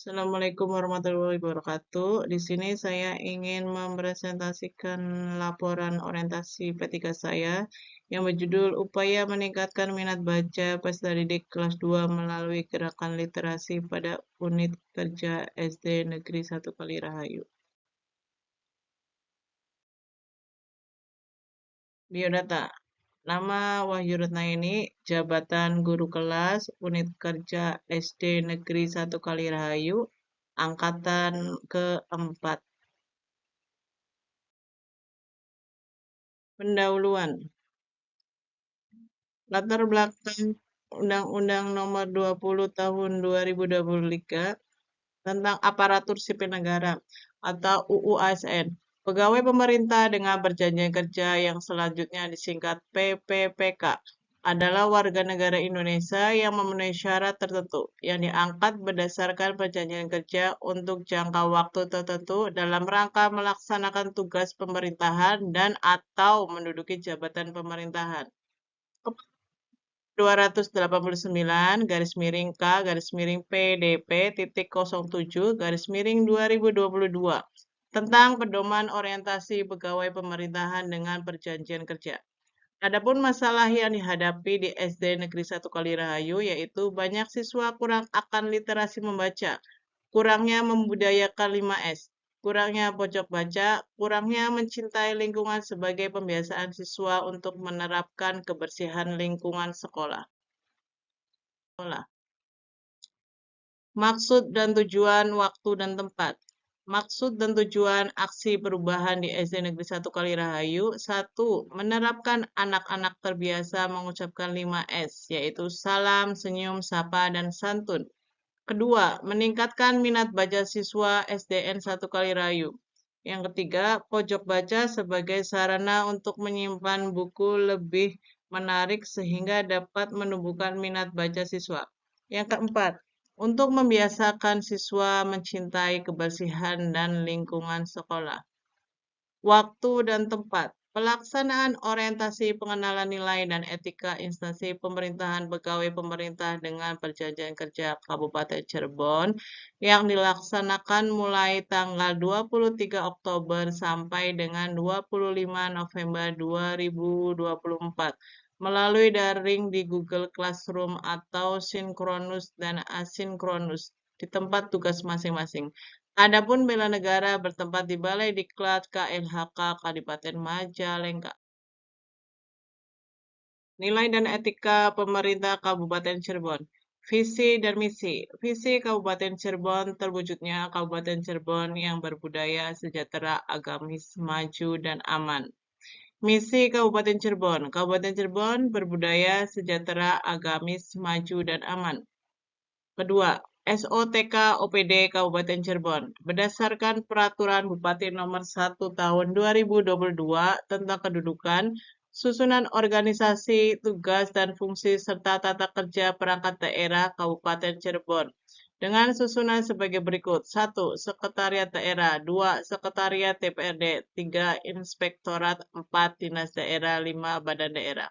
Assalamualaikum warahmatullahi wabarakatuh. Di sini saya ingin mempresentasikan laporan orientasi P3 saya yang berjudul Upaya Meningkatkan Minat Baca Peserta Didik Kelas 2 melalui Gerakan Literasi pada Unit Kerja SD Negeri 1 Kalirahayu. Biodata. Nama Wahyu Retnaini, jabatan guru kelas, unit kerja SD Negeri 1 Kalirahayu, angkatan keempat. Pendahuluan. Latar belakang Undang-Undang Nomor 20 Tahun 2023 tentang Aparatur Sipil Negara atau UU ASN. Pegawai pemerintah dengan perjanjian kerja yang selanjutnya disingkat PPPK adalah warga negara Indonesia yang memenuhi syarat tertentu yang diangkat berdasarkan perjanjian kerja untuk jangka waktu tertentu dalam rangka melaksanakan tugas pemerintahan dan atau menduduki jabatan pemerintahan. 289 garis miring K garis miring PDP titik 07 garis miring 2022 tentang pedoman orientasi pegawai pemerintahan dengan perjanjian kerja. Adapun masalah yang dihadapi di SD Negeri 1 Kalirahayu yaitu banyak siswa kurang akan literasi membaca, kurangnya membudayakan 5S, kurangnya pojok baca, kurangnya mencintai lingkungan sebagai pembiasaan siswa untuk menerapkan kebersihan lingkungan sekolah. Maksud dan tujuan, waktu dan tempat. Maksud dan tujuan aksi perubahan di SD Negeri 1 Kalirahayu. 1. Menerapkan anak-anak terbiasa mengucapkan 5S, yaitu salam, senyum, sapa, dan santun. Kedua, meningkatkan minat baca siswa SDN 1 Kalirahayu. Yang ketiga, pojok baca sebagai sarana untuk menyimpan buku lebih menarik sehingga dapat menumbuhkan minat baca siswa. Yang keempat, untuk membiasakan siswa mencintai kebersihan dan lingkungan sekolah. Waktu dan tempat. Pelaksanaan orientasi pengenalan nilai dan etika instansi pemerintahan pegawai pemerintah dengan perjanjian kerja Kabupaten Cirebon yang dilaksanakan mulai tanggal 23 Oktober sampai dengan 25 November 2024 melalui daring di Google Classroom atau sinkronus dan asinkronus di tempat tugas masing-masing. Adapun bela negara bertempat di Balai Diklat KLHK Kadipaten Majalengka. Nilai dan etika pemerintah Kabupaten Cirebon. Visi dan misi. Visi Kabupaten Cirebon terwujudnya Kabupaten Cirebon yang berbudaya, sejahtera, agamis, maju, dan aman. Misi Kabupaten Cirebon. Kabupaten Cirebon berbudaya, sejahtera, agamis, maju, dan aman. Kedua, SOTK OPD Kabupaten Cirebon. Berdasarkan Peraturan Bupati Nomor 1 Tahun 2022 tentang kedudukan, susunan organisasi, tugas, dan fungsi serta tata kerja perangkat daerah Kabupaten Cirebon. Dengan susunan sebagai berikut. 1. Sekretariat Daerah. 2. Sekretariat DPRD. 3. Inspektorat. 4. Dinas Daerah. 5. Badan Daerah.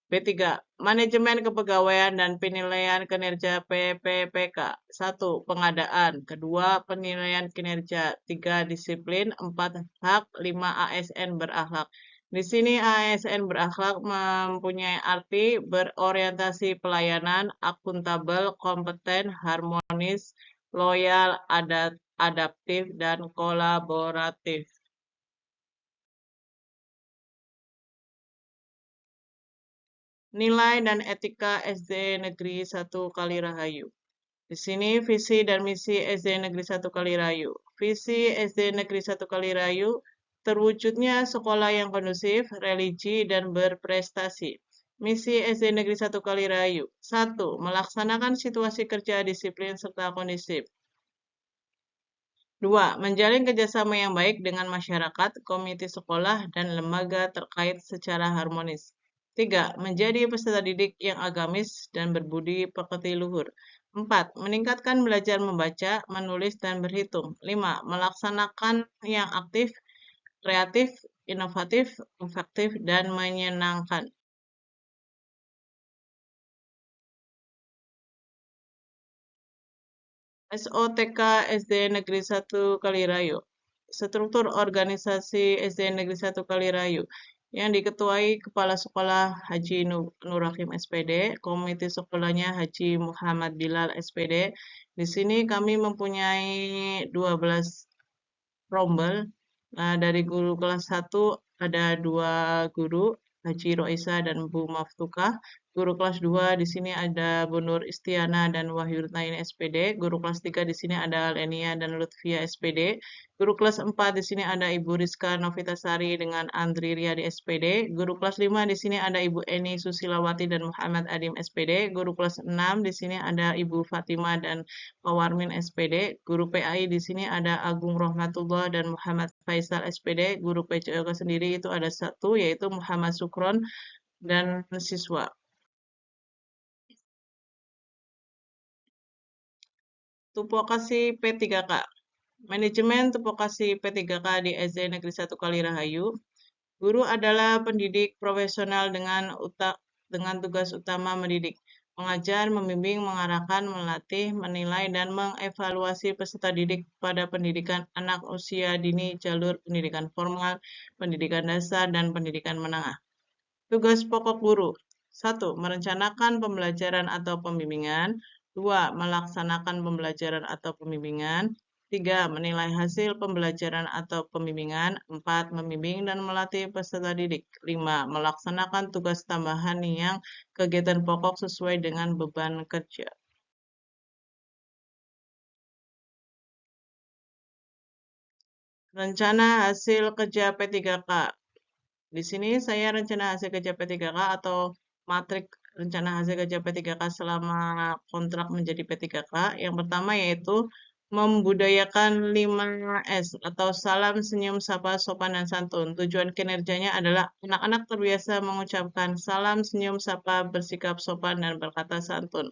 B3. Manajemen Kepegawaian dan Penilaian Kinerja PPPK. 1. Pengadaan. 2. Penilaian kinerja. 3. Disiplin. 4. Hak. 5. ASN berakhlak. Di sini ASN berakhlak mempunyai arti berorientasi pelayanan, akuntabel, kompeten, harmonis, loyal, adaptif, dan kolaboratif. Nilai dan etika SD Negeri 1 Kalirahayu. Di sini visi dan misi SD Negeri 1 Kalirahayu. Visi SD Negeri 1 Kalirahayu terwujudnya sekolah yang kondusif, religi, dan berprestasi. Misi SD Negeri 1 Kalirahayu. 1. Melaksanakan situasi kerja disiplin serta kondusif. 2. Menjalin kerjasama yang baik dengan masyarakat, komite sekolah, dan lembaga terkait secara harmonis. 3. Menjadi peserta didik yang agamis dan berbudi pekerti luhur. 4. Meningkatkan belajar membaca, menulis, dan berhitung. 5. Melaksanakan yang aktif, kreatif, inovatif, efektif, dan menyenangkan. SOTK SD Negeri 1 Kalirayu. Struktur organisasi SD Negeri 1 Kalirayu yang diketuai Kepala Sekolah Haji Nurrahim SPD, komite sekolahnya Haji Muhammad Bilal SPD. Di sini kami mempunyai 12 rombel. Dari guru kelas 1 ada 2 guru, Haji Roisa dan Bu Maftukah. Guru kelas 2 di sini ada Bu Nur Istiana dan Wahyu Rutnaini SPD. Guru kelas 3 di sini ada Lenia dan Lutfia SPD. Guru kelas 4 di sini ada Ibu Rizka Novitasari dengan Andri Riyadi SPD. Guru kelas 5 di sini ada Ibu Eni Susilawati dan Muhammad Adim SPD. Guru kelas 6 di sini ada Ibu Fatima dan Pak Warmin SPD. Guru PAI di sini ada Agung Rohmatullah dan Muhammad Faisal SPD. Guru PCLK sendiri itu ada 1 yaitu Muhammad Sukron dan siswa. Tupokasi P3K. Manajemen Tupokasi P3K di SD Negeri 1 Kalirahayu. Guru adalah pendidik profesional dengan tugas utama mendidik, mengajar, membimbing, mengarahkan, melatih, menilai, dan mengevaluasi peserta didik pada pendidikan anak usia dini jalur pendidikan formal, pendidikan dasar, dan pendidikan menengah. Tugas pokok guru. 1. Merencanakan pembelajaran atau pembimbingan. 2. Melaksanakan pembelajaran atau pembimbingan. 3. Menilai hasil pembelajaran atau pembimbingan. 4. Membimbing dan melatih peserta didik. 5. Melaksanakan tugas tambahan yang kegiatan pokok sesuai dengan beban kerja. Rencana hasil kerja P3K. Di sini saya rencana hasil kerja P3K atau matrik rencana hasil kerja P3K selama kontrak menjadi P3K. Yang pertama yaitu membudayakan 5S atau salam, senyum, sapa, sopan, dan santun. Tujuan kinerjanya adalah anak-anak terbiasa mengucapkan salam, senyum, sapa, bersikap sopan, dan berkata santun.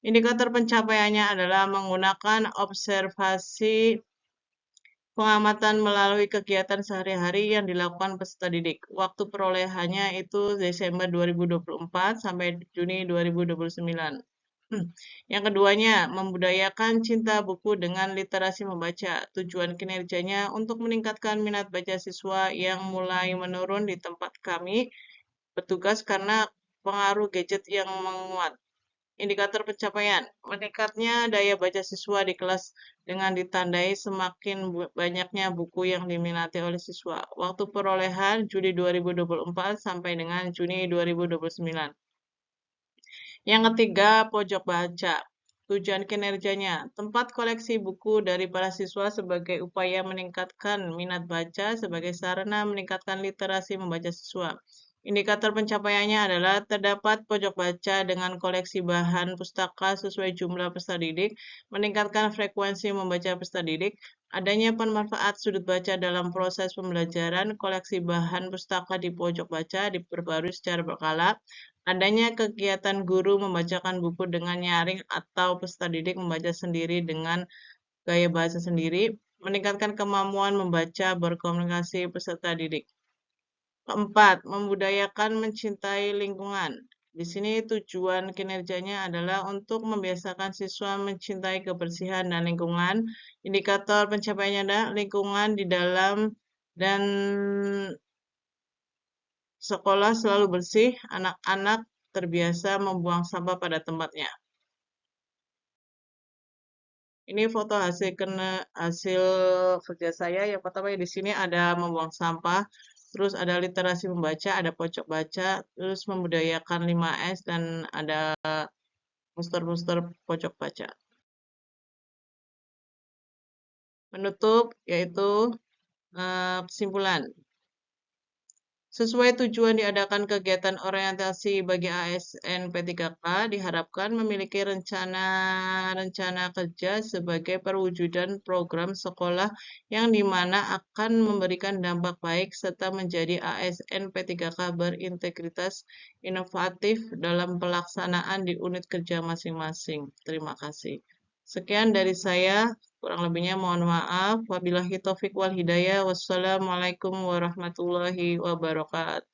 Indikator pencapaiannya adalah menggunakan observasi pengamatan melalui kegiatan sehari-hari yang dilakukan peserta didik. Waktu perolehannya itu Desember 2024 sampai Juni 2029. Yang keduanya, membudayakan cinta buku dengan literasi membaca. Tujuan kinerjanya untuk meningkatkan minat baca siswa yang mulai menurun di tempat kami bertugas karena pengaruh gadget yang menguat. Indikator pencapaian, meningkatnya daya baca siswa di kelas dengan ditandai semakin banyaknya buku yang diminati oleh siswa. Waktu perolehan Juli 2024 sampai dengan Juni 2029. Yang ketiga, pojok baca. Tujuan kinerjanya, tempat koleksi buku dari para siswa sebagai upaya meningkatkan minat baca sebagai sarana meningkatkan literasi membaca siswa. Indikator pencapaiannya adalah terdapat pojok baca dengan koleksi bahan pustaka sesuai jumlah peserta didik, meningkatkan frekuensi membaca peserta didik, adanya pemanfaat sudut baca dalam proses pembelajaran, koleksi bahan pustaka di pojok baca diperbarui secara berkala, adanya kegiatan guru membacakan buku dengan nyaring atau peserta didik membaca sendiri dengan gaya bahasa sendiri, meningkatkan kemampuan membaca berkomunikasi peserta didik. Keempat, membudayakan mencintai lingkungan. Di sini tujuan kinerjanya adalah untuk membiasakan siswa mencintai kebersihan dan lingkungan. Indikator pencapaiannya adalah lingkungan di dalam dan sekolah selalu bersih, anak-anak terbiasa membuang sampah pada tempatnya. Ini foto hasil kerja saya. Yang pertama di sini ada membuang sampah, terus ada literasi membaca, ada pojok baca, terus membudayakan 5S dan ada poster-poster pojok baca. Menutup yaitu kesimpulan. Sesuai tujuan diadakan kegiatan orientasi bagi ASN P3K, diharapkan memiliki rencana kerja sebagai perwujudan program sekolah yang dimana akan memberikan dampak baik serta menjadi ASN P3K berintegritas inovatif dalam pelaksanaan di unit kerja masing-masing. Terima kasih. Sekian dari saya. Kurang lebihnya mohon maaf. Wabillahi taufik wal hidayah. Wassalamualaikum warahmatullahi wabarakatuh.